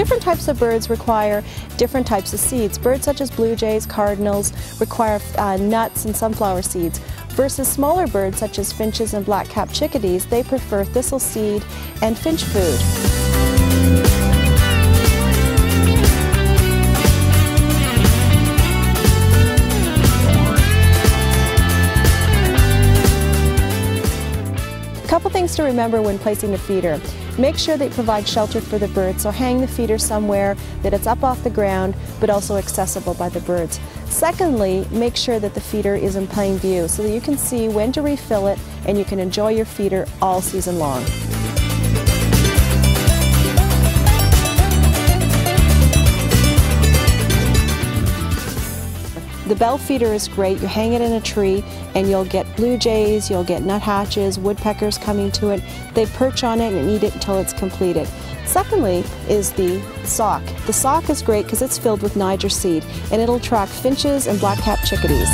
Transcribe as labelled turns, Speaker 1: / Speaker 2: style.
Speaker 1: different types of birds require different types of seeds. Birds such as blue jays, cardinals require nuts and sunflower seeds, versus smaller birds such as finches and black-capped chickadees, they prefer thistle seed and finch food. A couple things to remember when placing a feeder. Make sure that you provide shelter for the birds, so hang the feeder somewhere that it's up off the ground but also accessible by the birds. Secondly, make sure that the feeder is in plain view so that you can see when to refill it and you can enjoy your feeder all season long. The bell feeder is great. You hang it in a tree and you'll get blue jays, you'll get nuthatches, woodpeckers coming to it. They perch on it and eat it until it's completed. Secondly is the sock. The sock is great because it's filled with Niger seed and it'll attract finches and black-capped chickadees.